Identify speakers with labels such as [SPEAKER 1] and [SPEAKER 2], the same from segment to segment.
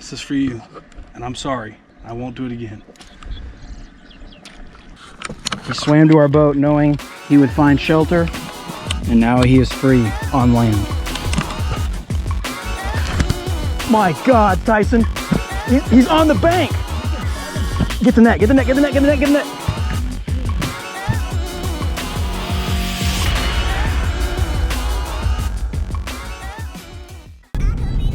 [SPEAKER 1] This is for you, and I'm sorry. I won't do it again.
[SPEAKER 2] He swam to our boat knowing he would find shelter, and now he is free on land. My God, Tyson, he's on the bank. Get the net, get the net, get the net, get the net, get the net.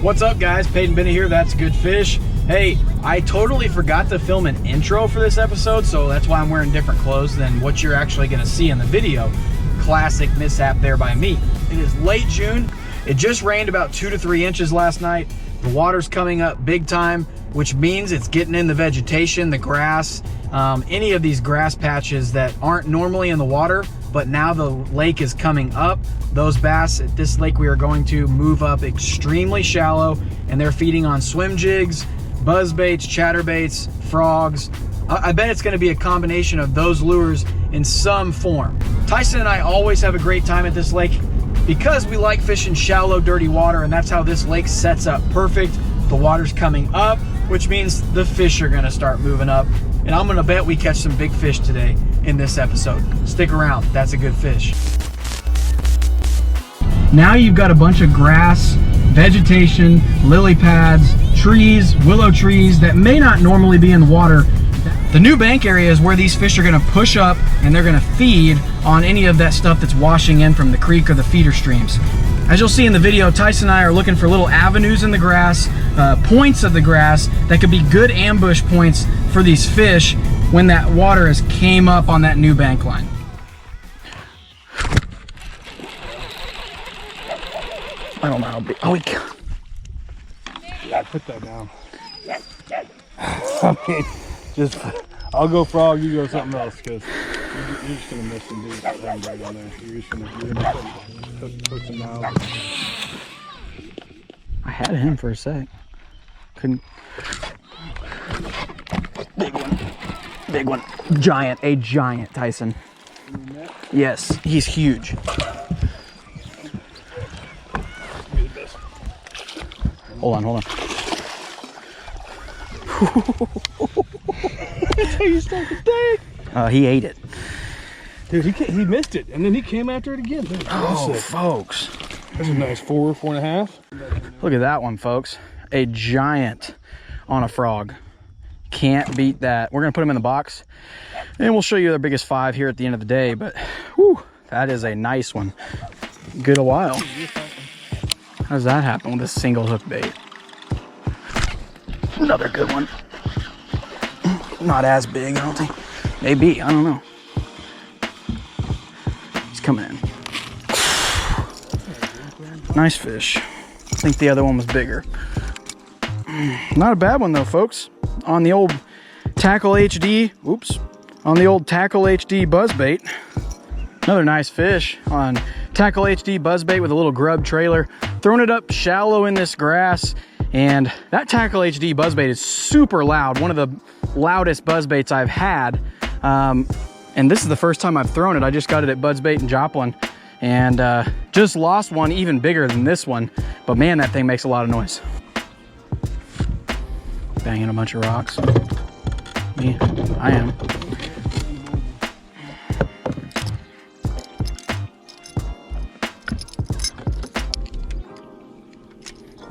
[SPEAKER 2] What's up, guys? Peyton Benny here, That's Good Fish. Hey, I totally forgot to film an intro for this episode, so that's why I'm wearing different clothes than what you're actually gonna see in the video. Classic mishap there by me. It is late June. It just rained about 2 to 3 inches last night. The water's coming up big time, which means it's getting in the vegetation, the grass, any of these grass patches that aren't normally in the water, but now the lake is coming up. Those bass at this lake we are going to move up extremely shallow, and they're feeding on swim jigs, buzzbaits, chatterbaits, frogs. I bet it's gonna be a combination of those lures in some form. Tyson and I always have a great time at this lake because we like fishing shallow, dirty water, and that's how this lake sets up perfect. The water's coming up, which means the fish are gonna start moving up. And I'm gonna bet we catch some big fish today in this episode. Stick around, That's a Good Fish. Now you've got a bunch of grass, vegetation, lily pads, trees, willow trees that may not normally be in the water. The new bank area is where these fish are gonna push up and they're gonna feed on any of that stuff that's washing in from the creek or the feeder streams. As you'll see in the video, Tyson and I are looking for little avenues in the grass, points of the grass that could be good ambush points for these fish when that water has came up on that new bank line. I don't know how big. Oh, he can't.
[SPEAKER 1] Yeah, put that down. I mean, just, I'll go frog, you go something else, because you're just gonna miss some dudes right on there. You're gonna put some out.
[SPEAKER 2] I had him for a sec. Couldn't. Big one. Giant, a giant Tyson. Yes, he's huge. Hold on.
[SPEAKER 1] That's how you start the day.
[SPEAKER 2] He ate it.
[SPEAKER 1] Dude, he missed it, and then he came after it again. Dude,
[SPEAKER 2] oh, folks.
[SPEAKER 1] That's a nice 4.5.
[SPEAKER 2] Look at that one, folks. A giant on a frog. Can't beat that. We're gonna put them in the box, and we'll show you their biggest 5 here at the end of the day, but whew, that is a nice one. Good a while. How does that happen with a single hook bait? Another good one. Not as big, I don't think. Maybe, I don't know. He's coming in. Nice fish. I think the other one was bigger. Not a bad one though, folks. On the old Tackle HD, on the old Tackle HD Buzzbait. Another nice fish on Tackle HD Buzzbait with a little grub trailer. Throwing it up shallow in this grass. And that Tackle HD Buzzbait is super loud. One of the loudest Buzzbaits I've had. And this is the first time I've thrown it. I just got it at Buzzbait and Joplin. And just lost one even bigger than this one. But man, that thing makes a lot of noise. Banging a bunch of rocks. Me, I am.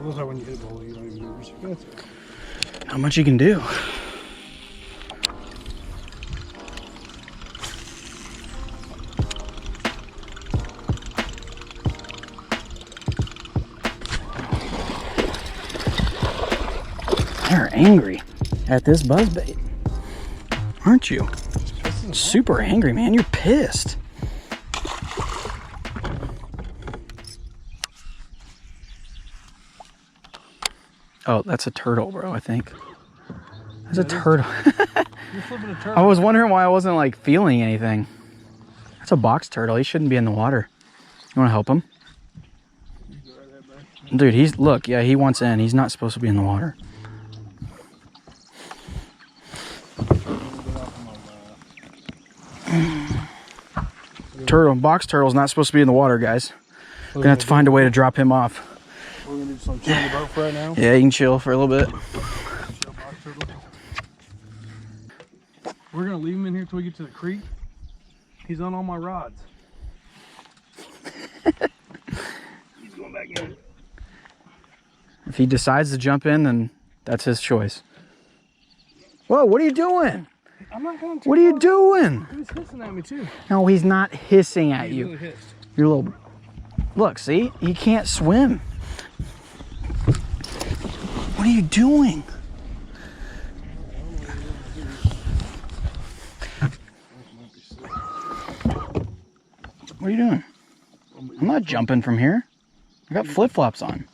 [SPEAKER 1] Looks like when you hit the hole, you don't even move your fence.
[SPEAKER 2] How much you can do. They're angry at this buzzbait, aren't you? Super angry, man. You're pissed. Oh, that's a turtle, bro, I think. That's a turtle. I was wondering why I wasn't like feeling anything. That's a box turtle. He shouldn't be in the water. You want to help him? Dude, he's, look, yeah, he wants in. He's not supposed to be in the water. Turtle, box turtle's not supposed to be in the water, guys. We're gonna have to find a way to drop him off.
[SPEAKER 1] We're gonna do some chill in the boat for right now.
[SPEAKER 2] Yeah, you can chill for a little bit.
[SPEAKER 1] We're gonna leave him in here till we get to the creek. He's on all my rods. He's going back in.
[SPEAKER 2] If he decides to jump in, then that's his choice. Whoa, what are you doing?
[SPEAKER 1] I'm not going to.
[SPEAKER 2] What are you doing?
[SPEAKER 1] He was hissing at me too.
[SPEAKER 2] No, he's not hissing at
[SPEAKER 1] He
[SPEAKER 2] you.
[SPEAKER 1] really hissed.
[SPEAKER 2] Your little... Look, see? He can't swim. What are you doing? What are you doing? I'm not jumping from here. I got flip-flops on.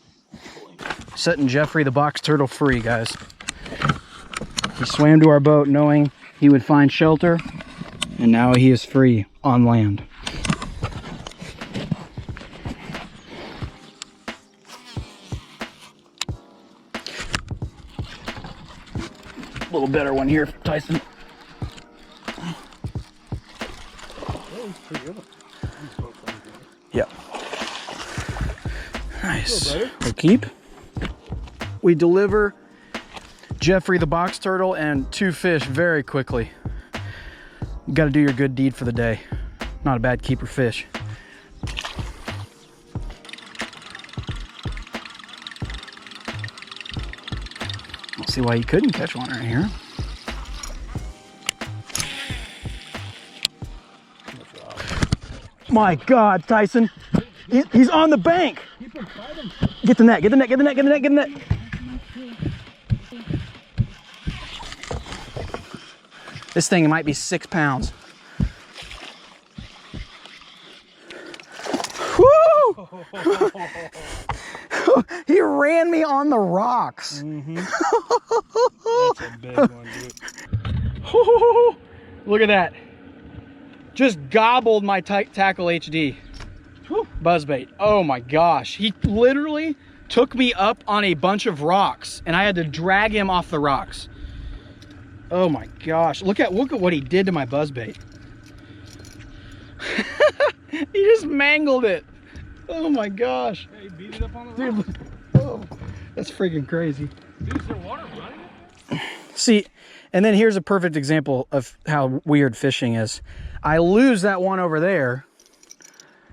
[SPEAKER 2] Setting Jeffrey the box turtle free, guys. He swam to our boat knowing he would find shelter, and now he is free on land. A little better one here, Tyson. Yep. Nice. We'll keep. We deliver Jeffrey the box turtle and 2 fish very quickly. You got to do your good deed for the day. Not a bad keeper fish. I'll see why you couldn't catch one right here. My God, Tyson. He's on the bank. Get the net, get the net, get the net, get the net, get the net. This thing might be 6 pounds. Woo! He ran me on the rocks.
[SPEAKER 1] Mm-hmm. That's a big one, dude.
[SPEAKER 2] Look at that. Just gobbled my tackle HD. Buzzbait. Oh my gosh. He literally took me up on a bunch of rocks and I had to drag him off the rocks. Oh my gosh. Look at what he did to my buzzbait. He just mangled it. Oh my gosh.
[SPEAKER 1] Yeah, he beat it up on the
[SPEAKER 2] Dude,
[SPEAKER 1] rock.
[SPEAKER 2] oh, that's freaking crazy.
[SPEAKER 1] Dude, is there water running?
[SPEAKER 2] See, and then here's a perfect example of how weird fishing is. I lose that one over there,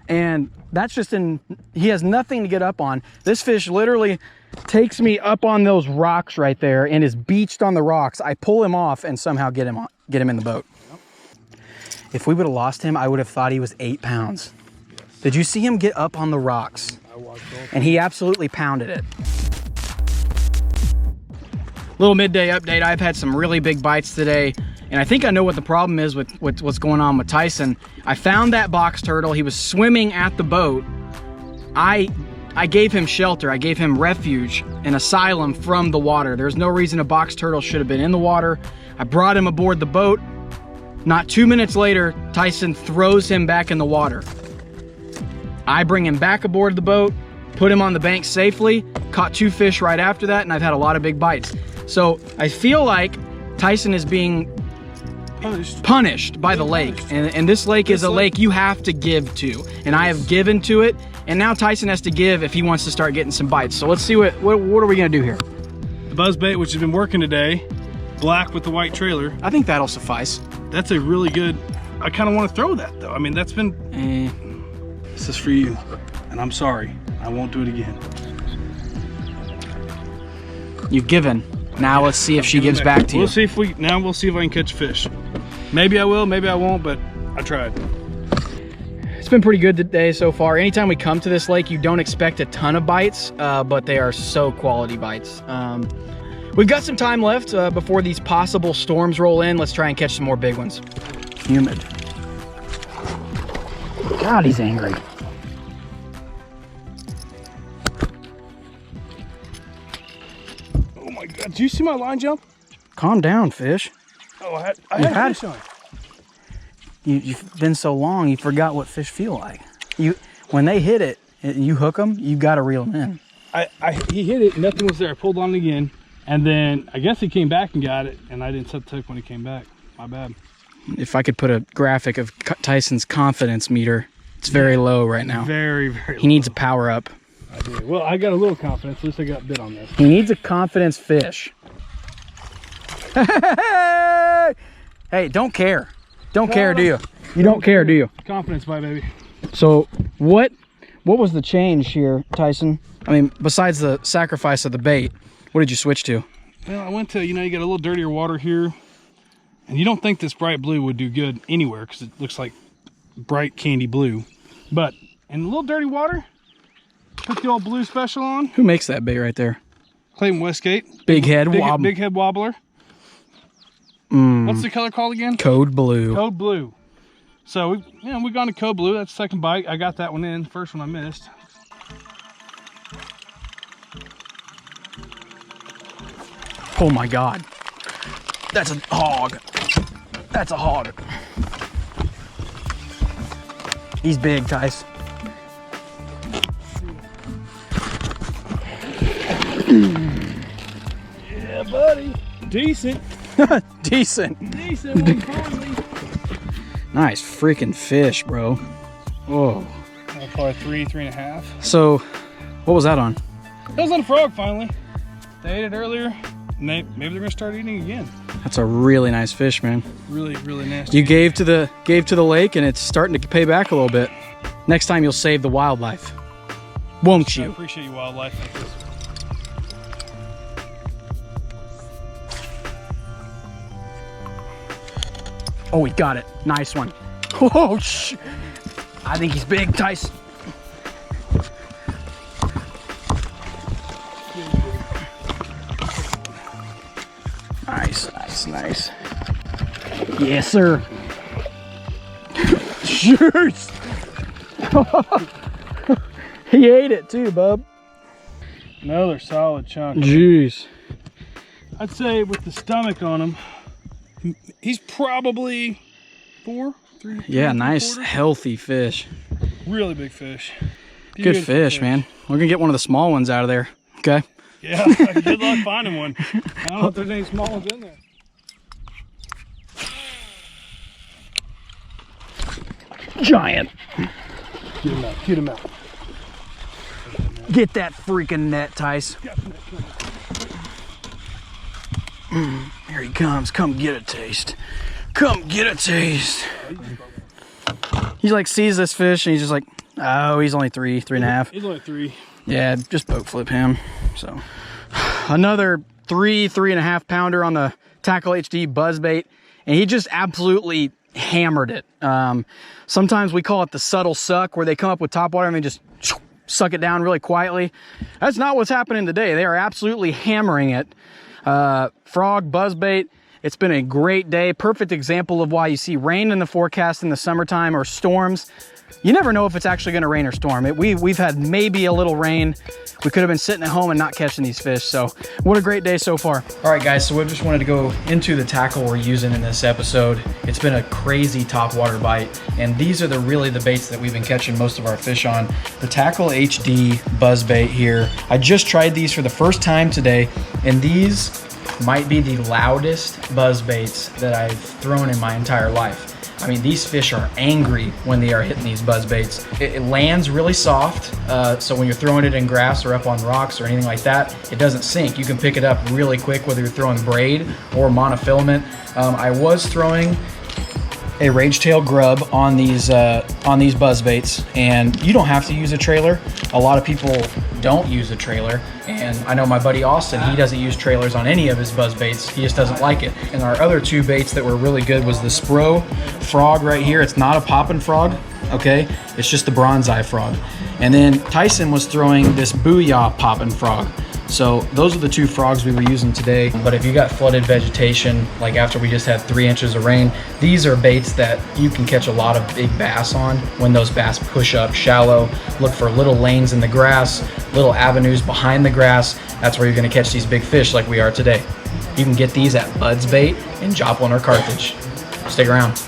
[SPEAKER 2] and that's just he has nothing to get up on. This fish literally takes me up on those rocks right there and is beached on the rocks. I pull him off and somehow get him in the boat. Yep. If we would have lost him, I would have thought he was 8 pounds. Yes. Did you see him get up on the rocks?
[SPEAKER 1] I watched both.
[SPEAKER 2] And he absolutely pounded it. Little midday update. I've had some really big bites today, and I think I know what the problem is with what's going on with Tyson. I found that box turtle. He was swimming at the boat. I gave him shelter. I gave him refuge and asylum from the water. There's no reason a box turtle should have been in the water. I brought him aboard the boat. Not 2 minutes later, Tyson throws him back in the water. I bring him back aboard the boat, put him on the bank safely, caught 2 fish right after that, and I've had a lot of big bites. So I feel like Tyson is being punished by the lake. And this lake is a lake you have to give to. And I have given to it. And now Tyson has to give if he wants to start getting some bites. So let's see what are we gonna do here?
[SPEAKER 1] The buzzbait, which has been working today, black with the white trailer.
[SPEAKER 2] I think that'll suffice.
[SPEAKER 1] That's a really good, I kind of want to throw that though. I mean, that's been, this is for you. And I'm sorry, I won't do it again.
[SPEAKER 2] You've given. Now let's see if she gives back to you.
[SPEAKER 1] We'll see if we'll see if I can catch fish. Maybe I will, maybe I won't, but I tried.
[SPEAKER 2] It's been pretty good today so far. Anytime we come to this lake, you don't expect a ton of bites, but they are so quality bites. We've got some time left before these possible storms roll in. Let's try and catch some more big ones. Humid. God, he's angry.
[SPEAKER 1] Oh my God, did you see my line jump?
[SPEAKER 2] Calm down, fish.
[SPEAKER 1] Oh, I had fish on.
[SPEAKER 2] You've been so long, you forgot what fish feel like. When they hit it and you hook them, you got to reel them in.
[SPEAKER 1] He hit it, nothing was there. I pulled on it again, and then I guess he came back and got it, and I didn't set the hook when he came back. My bad.
[SPEAKER 2] If I could put a graphic of Tyson's confidence meter, it's very low right now.
[SPEAKER 1] Very, very low.
[SPEAKER 2] He needs a power up.
[SPEAKER 1] I do. Well, I got a little confidence. At least I got bit on this.
[SPEAKER 2] He needs a confidence fish. Hey! Hey, don't care. Don't care, do you? You don't care, do you?
[SPEAKER 1] Confidence, my baby.
[SPEAKER 2] So what was the change here, Tyson? I mean, besides the sacrifice of the bait, what did you switch to?
[SPEAKER 1] Well, I went to, you know, you get a little dirtier water here, and you don't think this bright blue would do good anywhere because it looks like bright candy blue. But in a little dirty water, put the old blue special on.
[SPEAKER 2] Who makes that bait right there?
[SPEAKER 1] Clayton Westgate.
[SPEAKER 2] Big head wobbler.
[SPEAKER 1] Big head wobbler. What's the color called again?
[SPEAKER 2] Code blue.
[SPEAKER 1] Code blue. So we gone to code blue. That's the second bite. I got that one in. First one I missed.
[SPEAKER 2] Oh my God. That's a hog. That's a hog. He's big, Tice.
[SPEAKER 1] Yeah, buddy. Decent.
[SPEAKER 2] Decent.
[SPEAKER 1] Decent one, finally.
[SPEAKER 2] Nice freaking fish, bro. Whoa.
[SPEAKER 1] Probably 3.5.
[SPEAKER 2] So, what was that on?
[SPEAKER 1] That was on a frog finally. They ate it earlier, and maybe they're gonna start eating again.
[SPEAKER 2] That's a really nice fish, man.
[SPEAKER 1] Really, really nasty.
[SPEAKER 2] You gave to the lake, and it's starting to pay back a little bit. Next time you'll save the wildlife, won't
[SPEAKER 1] I
[SPEAKER 2] you?
[SPEAKER 1] appreciate you, wildlife.
[SPEAKER 2] Oh, we got it. Nice one. Oh, I think he's big, Tice. Nice, nice, nice. Yes, sir. Jeez. He ate it too, bub.
[SPEAKER 1] Another solid chunk.
[SPEAKER 2] Jeez.
[SPEAKER 1] I'd say with the stomach on him, he's probably 4, 3.
[SPEAKER 2] Yeah,
[SPEAKER 1] 3
[SPEAKER 2] nice,
[SPEAKER 1] quarters.
[SPEAKER 2] healthy fish.
[SPEAKER 1] Really big fish.
[SPEAKER 2] Good
[SPEAKER 1] Beautiful
[SPEAKER 2] fish, man. We're gonna get one of the small ones out of there. Okay.
[SPEAKER 1] Yeah, good luck finding one. I don't know if there's any small ones in there.
[SPEAKER 2] Giant.
[SPEAKER 1] Get him out, get him out.
[SPEAKER 2] Get that freaking net, Tice. Here he comes. Come get a taste. Come get a taste. He like sees this fish and he's just like, oh, he's only 3.5.
[SPEAKER 1] He's only 3.
[SPEAKER 2] Yeah, just boat flip him. So another 3.5 pounder on the Tackle HD Buzzbait, and he just absolutely hammered it. Sometimes we call it the subtle suck, where they come up with topwater and they just suck it down really quietly. That's not what's happening today. They are absolutely hammering it. Frog, buzzbait. It's been a great day. Perfect example of why you see rain in the forecast in the summertime, or storms. You never know if it's actually going to rain or storm. We've had maybe a little rain. We could have been sitting at home and not catching these fish. So what a great day so far. All right, guys, so we just wanted to go into the tackle we're using in this episode. It's been a crazy topwater bite, and these are really the baits that we've been catching most of our fish on. The Tackle HD Buzzbait here. I just tried these for the first time today, and these might be the loudest buzzbaits that I've thrown in my entire life. I mean, these fish are angry when they are hitting these buzzbaits. It lands really soft, so when you're throwing it in grass or up on rocks or anything like that, it doesn't sink. You can pick it up really quick, whether you're throwing braid or monofilament. I was throwing a rage tail grub on these buzzbaits, and you don't have to use a trailer. A lot of people don't use a trailer, and I know my buddy Austin, he doesn't use trailers on any of his buzzbaits. He just doesn't like it. And our other two baits that were really good was the Spro frog right here. It's not a Poppin frog, okay? It's just the Bronzeye frog. And then Tyson was throwing this Booyah Poppin frog. So those are the two frogs we were using today. But if you got flooded vegetation, like after we just had 3 inches of rain, these are baits that you can catch a lot of big bass on when those bass push up shallow. Look for little lanes in the grass, little avenues behind the grass. That's where you're gonna catch these big fish like we are today. You can get these at Buzzbait and Joplin or Carthage. Stick around.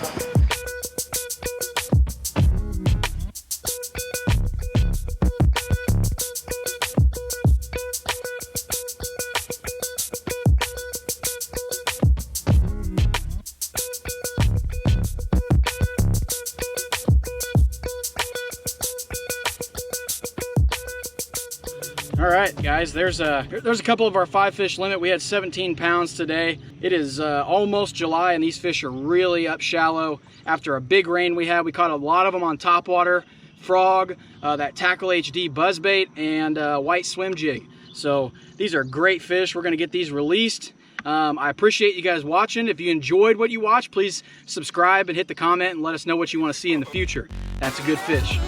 [SPEAKER 2] All right, guys, there's a couple of our 5-fish limit. We had 17 pounds today. It is almost July, and these fish are really up shallow. After a big rain we had, we caught a lot of them on topwater frog, that Tackle HD buzzbait, and white swim jig. So these are great fish. We're gonna get these released. I appreciate you guys watching. If you enjoyed what you watched, please subscribe and hit the comment and let us know what you want to see in the future. That's a good fish.